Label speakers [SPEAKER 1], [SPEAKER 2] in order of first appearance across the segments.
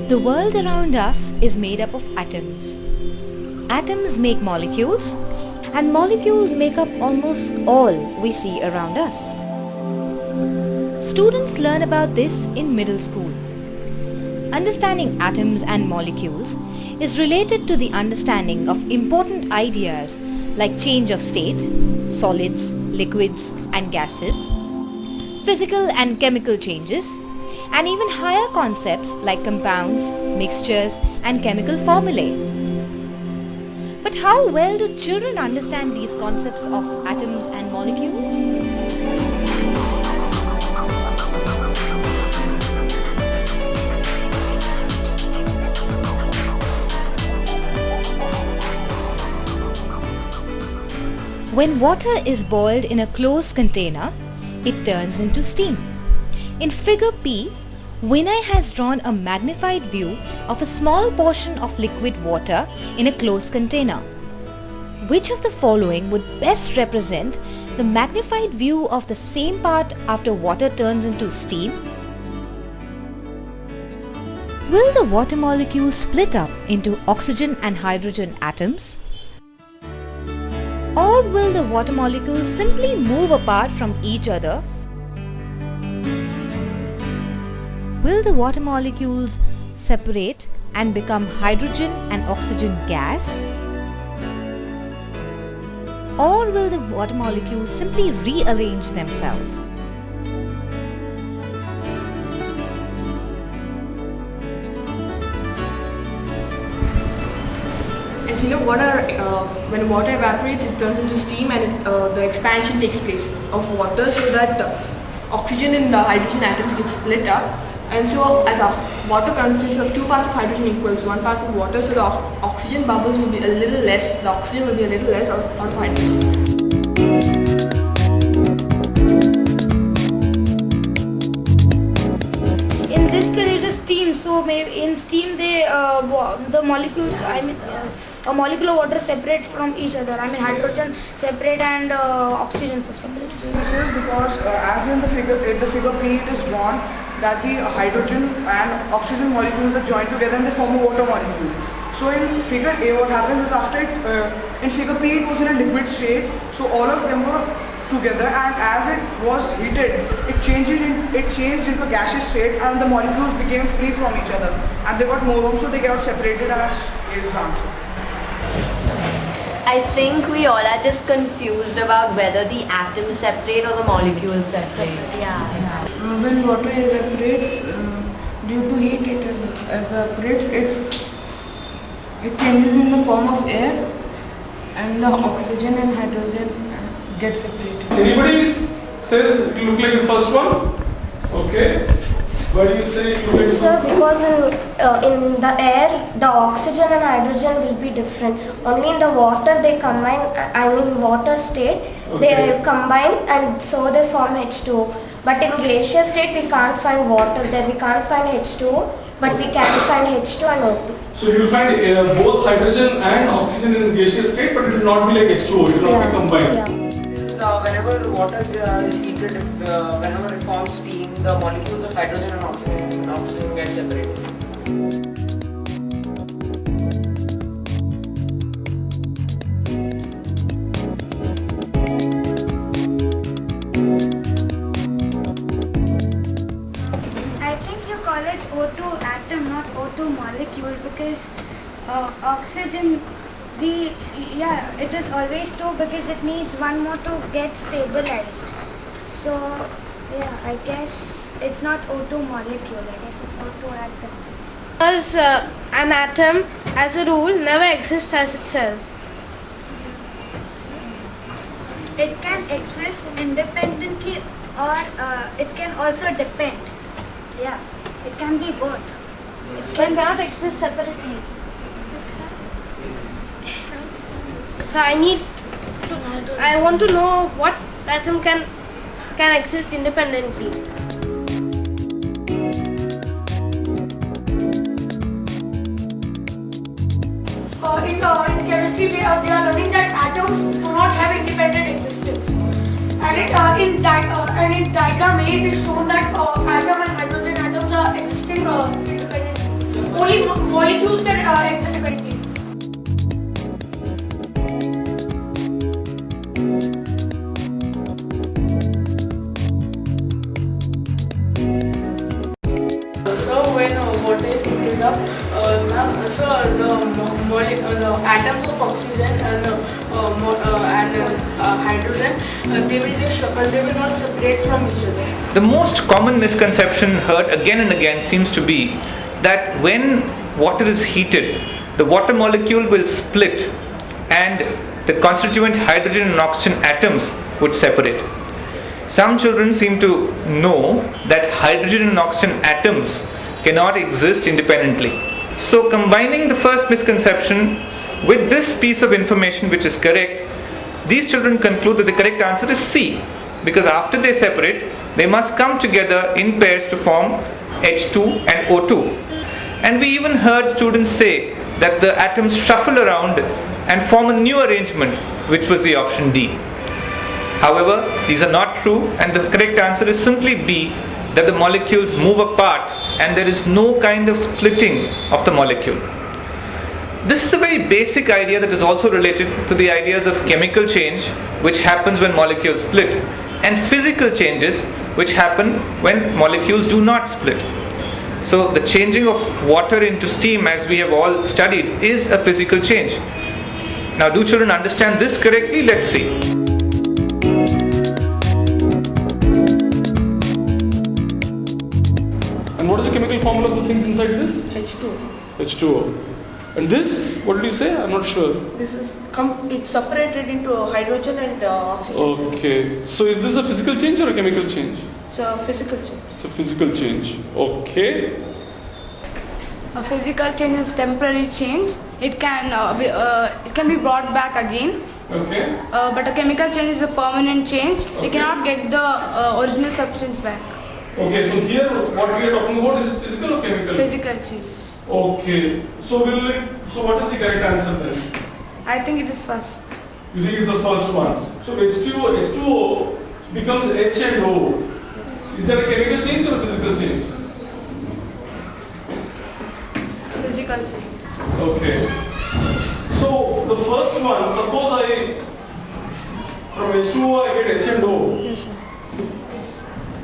[SPEAKER 1] The world around us is made up of atoms. Atoms make molecules, and molecules make up almost all we see around us. Students learn about this in middle school. Understanding atoms and molecules is related to the understanding of important ideas like change of state, solids, liquids and gases, physical and chemical changes, and even higher concepts like compounds, mixtures and chemical formulae. But how well do children understand these concepts of atoms and molecules? When water is boiled in a closed container, it turns into steam. In figure P, Vinay has drawn a magnified view of a small portion of liquid water in a closed container. Which of the following would best represent the magnified view of the same part after water turns into steam? Will the water molecule split up into oxygen and hydrogen atoms? Or will the water molecules simply move apart from each other? Will the water molecules separate and become hydrogen and oxygen gas? Or will the water molecules simply rearrange themselves?
[SPEAKER 2] As you know, when water evaporates, it turns into steam, and the expansion takes place of water, so that oxygen and the hydrogen atoms get split up. And so, as water consists of 2 parts of hydrogen equals 1 part of water, so the oxygen bubbles will be a little less. The oxygen will be a little less out of hydrogen.
[SPEAKER 3] In this case, it is steam. So maybe in steam, the molecules, a molecule of water separate from each other. Hydrogen separate and oxygen separate.
[SPEAKER 4] This is because as in the figure P, it is drawn that the hydrogen and oxygen molecules are joined together and they form a water molecule. So in figure A, what happens is after it, in figure P, it was in a liquid state, so all of them were together, and as it was heated, it changed into a gaseous state, and the molecules became free from each other, and they got more room, so they got separated, and that's the answer.
[SPEAKER 5] I think we all are just confused about whether the atoms separate or the molecules separate. Yeah.
[SPEAKER 6] When water evaporates, due to heat it evaporates, it changes in the form of air, and the oxygen and hydrogen get separated.
[SPEAKER 7] Anybody says it look like the first one? Okay. Why do you say it look like the
[SPEAKER 8] Sir,
[SPEAKER 7] first one?
[SPEAKER 8] because in the air, the oxygen and hydrogen will be different. Only in the water they combine, water state, they combine and so they form H2O. But in glacier state, we can't find water there, we can't find H2O, but we can find H2 and O2.
[SPEAKER 7] So you will find both hydrogen and oxygen in the gaseous state, but it will not be like H2O, it will not be combined.
[SPEAKER 8] Yeah.
[SPEAKER 4] Whenever water is heated, whenever it forms steam, the molecules of hydrogen and oxygen get separated.
[SPEAKER 3] I think you call it O2 atom, not O2 molecule, because oxygen, it is always 2 because it needs 1 more to get stabilized. So I guess it's not O2 molecule, I guess it's O2 atom.
[SPEAKER 9] Because an atom, as a rule, never exists as itself.
[SPEAKER 3] It can exist independently or it can also depend. Yeah, it can be both.
[SPEAKER 9] It cannot exist separately. So I want to know what atom can exist independently.
[SPEAKER 3] In chemistry, we are learning that atoms do not have independent existence. And in diagram A, it is shown that atom and hydrogen atoms are existing independently.
[SPEAKER 2] only molecules that exist currently.
[SPEAKER 6] So when water is heated up, the atoms of oxygen and hydrogen, they will just shuffle, they will not separate from each other.
[SPEAKER 10] The most common misconception heard again and again seems to be that when water is heated, the water molecule will split and the constituent hydrogen and oxygen atoms would separate. Some children seem to know that hydrogen and oxygen atoms cannot exist independently. So combining the first misconception with this piece of information which is correct, these children conclude that the correct answer is C, because after they separate, they must come together in pairs to form H2 and O2. And we even heard students say that the atoms shuffle around and form a new arrangement, which was the option D. However, these are not true, and the correct answer is simply B, that the molecules move apart and there is no kind of splitting of the molecule. This is a very basic idea that is also related to the ideas of chemical change, which happens when molecules split, and physical changes, which happen when molecules do not split. So the changing of water into steam, as we have all studied, is a physical change. Now, do children understand this correctly? Let's see.
[SPEAKER 7] And what is the chemical formula of the things inside this?
[SPEAKER 6] H2.
[SPEAKER 7] H2O. And this, what did you say? I'm not sure.
[SPEAKER 6] This is it's separated into hydrogen and oxygen.
[SPEAKER 7] Okay. So is this a physical change or a chemical change?
[SPEAKER 6] It's a physical change.
[SPEAKER 7] It's a physical change. Okay.
[SPEAKER 11] A physical change is temporary change. It can be brought back again.
[SPEAKER 7] Okay.
[SPEAKER 11] But a chemical change is a permanent change.
[SPEAKER 7] Okay.
[SPEAKER 11] We cannot get the original substance back.
[SPEAKER 7] Okay, so here what we are talking about, is it physical or chemical?
[SPEAKER 11] Physical change.
[SPEAKER 7] Okay. So what is the correct answer then?
[SPEAKER 11] I think it is first.
[SPEAKER 7] You think it's the first one? So H2O becomes H and O.
[SPEAKER 11] Yes.
[SPEAKER 7] Is that a chemical change or a physical change?
[SPEAKER 11] Physical change.
[SPEAKER 7] Okay. So the first one, suppose from H2O I get H and O.
[SPEAKER 6] Yes, sir.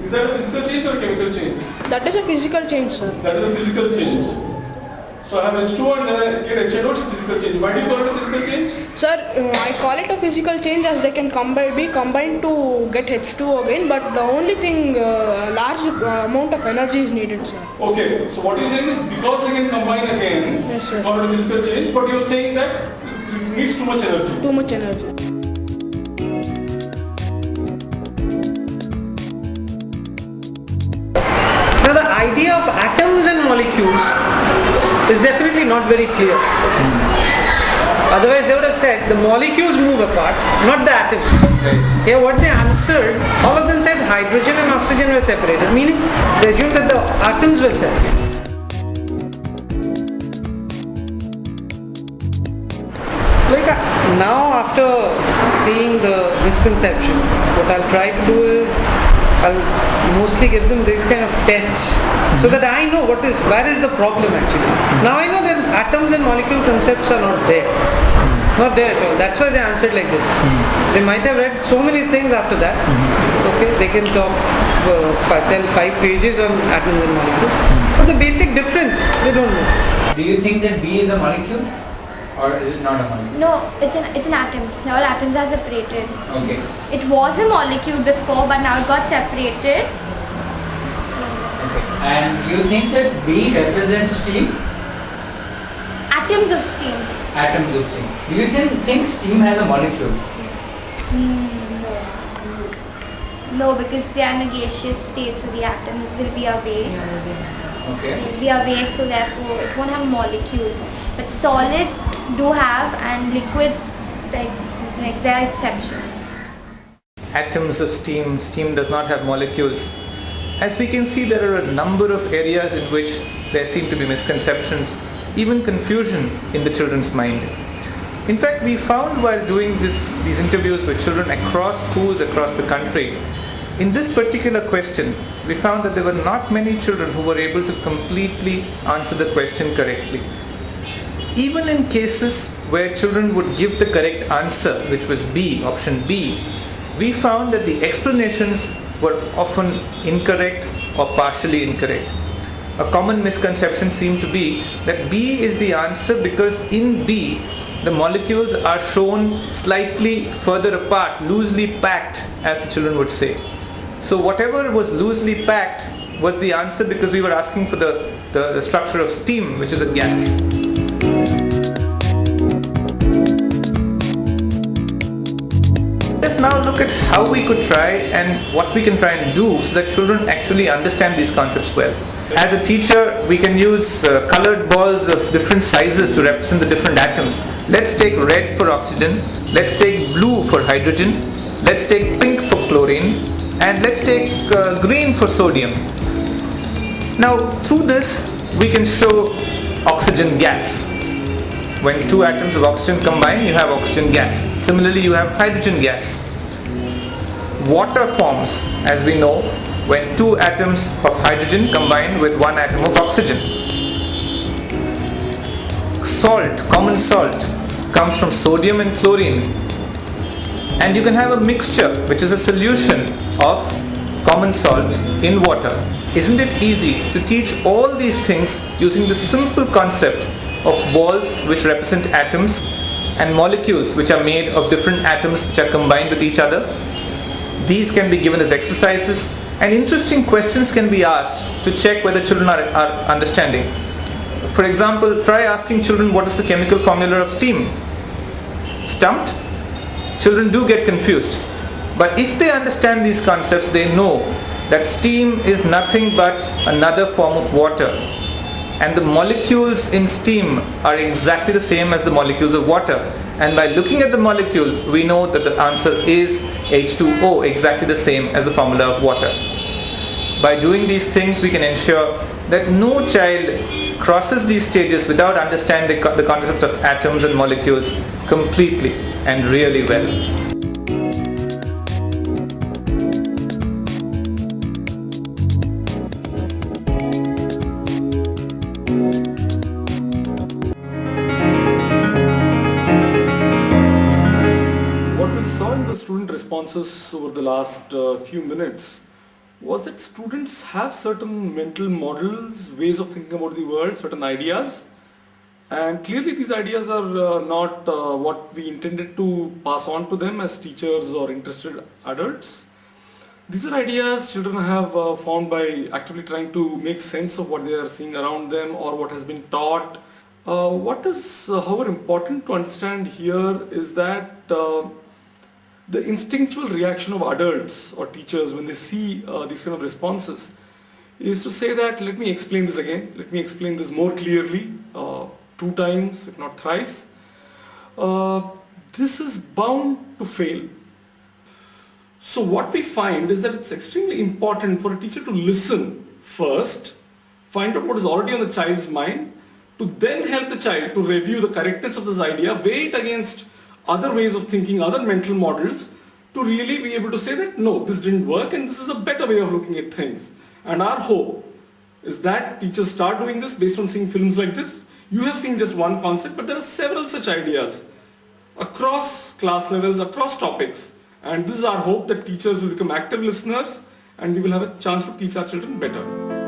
[SPEAKER 7] Is that a physical change or a chemical change?
[SPEAKER 6] That is a physical change, sir.
[SPEAKER 7] That is a physical change. So I have H2O and then I get H and O, it's a physical change. Why do you call it a physical change?
[SPEAKER 6] Sir, I call it a physical change as they can be combined to get H2O again, but the only thing, large amount of energy is needed, sir.
[SPEAKER 7] Okay, so what you're saying is because they can combine again,
[SPEAKER 6] Yes, sir.
[SPEAKER 7] you call it a physical change, but you're saying that it needs too much energy.
[SPEAKER 6] Too much energy.
[SPEAKER 12] Now the idea of atoms and molecules is definitely not very clear. Otherwise they would have said the molecules move apart, not the atoms. Here what they answered, all of them said hydrogen and oxygen were separated, meaning they assumed that the atoms were separated. Now after seeing the misconception, what I'll try to do is I'll mostly give them these kind of tests so that I know where is the problem actually. Now I know that atoms and molecule concepts are not there. Not there at all. That's why they answered like this. They might have read so many things after that. Okay, they can talk, tell 5 pages on atoms and molecules. But the basic difference, they don't know.
[SPEAKER 13] Do you think that B is a molecule? Or is it not a molecule?
[SPEAKER 8] No, it's an atom. Now all atoms are separated.
[SPEAKER 13] Okay.
[SPEAKER 8] It was a molecule before, but now it got separated.
[SPEAKER 13] Okay. And you think that B represents steam?
[SPEAKER 8] Atoms of steam.
[SPEAKER 13] Atoms of steam. Do you think steam has a molecule?
[SPEAKER 8] No, because they are in a gaseous state, so the atoms will be away.
[SPEAKER 13] Okay.
[SPEAKER 8] Will be away, so therefore it won't have a molecule. But solids do have, and liquids like their exception.
[SPEAKER 10] Atoms of steam does not have molecules. As we can see, there are a number of areas in which there seem to be misconceptions, even confusion in the children's mind. In fact, we found while doing these interviews with children across schools across the country, in this particular question, we found that there were not many children who were able to completely answer the question correctly. Even in cases where children would give the correct answer, which was B, option B, we found that the explanations were often incorrect or partially incorrect. A common misconception seemed to be that B is the answer because in B, the molecules are shown slightly further apart, loosely packed, as the children would say. So whatever was loosely packed was the answer because we were asking for the structure of steam, which is a gas. Let's now look at how we could try and what we can try and do so that children actually understand these concepts well. As a teacher, we can use colored balls of different sizes to represent the different atoms. Let's take red for oxygen, let's take blue for hydrogen, let's take pink for chlorine, and let's take green for sodium. Now, through this, we can show oxygen gas. When two atoms of oxygen combine, you have oxygen gas. Similarly, you have hydrogen gas. Water forms, as we know, when two atoms of hydrogen combine with one atom of oxygen. Salt, common salt, comes from sodium and chlorine. And you can have a mixture, which is a solution of common salt in water. Isn't it easy to teach all these things using the simple concept of balls which represent atoms and molecules which are made of different atoms which are combined with each other? These can be given as exercises, and interesting questions can be asked to check whether children are understanding. For example, try asking children what is the chemical formula of steam. Stumped? Children do get confused. But if they understand these concepts, they know that steam is nothing but another form of water. And the molecules in steam are exactly the same as the molecules of water. And by looking at the molecule, we know that the answer is H2O, exactly the same as the formula of water. By doing these things, we can ensure that no child crosses these stages without understanding the concepts of atoms and molecules completely and really well.
[SPEAKER 7] Student responses over the last few minutes was that students have certain mental models, ways of thinking about the world, certain ideas, and clearly these ideas are not what we intended to pass on to them as teachers or interested adults. These are ideas children have found by actively trying to make sense of what they are seeing around them or what has been taught. What is however important to understand here is that the instinctual reaction of adults or teachers when they see these kind of responses is to say that let me explain this again, let me explain this more clearly, 2 times if not thrice. This is bound to fail. So what we find is that it's extremely important for a teacher to listen first, find out what is already on the child's mind, to then help the child to review the correctness of this idea, weigh it against other ways of thinking, other mental models, to really be able to say that no, this didn't work and this is a better way of looking at things. And our hope is that teachers start doing this based on seeing films like this. You have seen just one concept, but there are several such ideas across class levels, across topics. And this is our hope, that teachers will become active listeners and we will have a chance to teach our children better.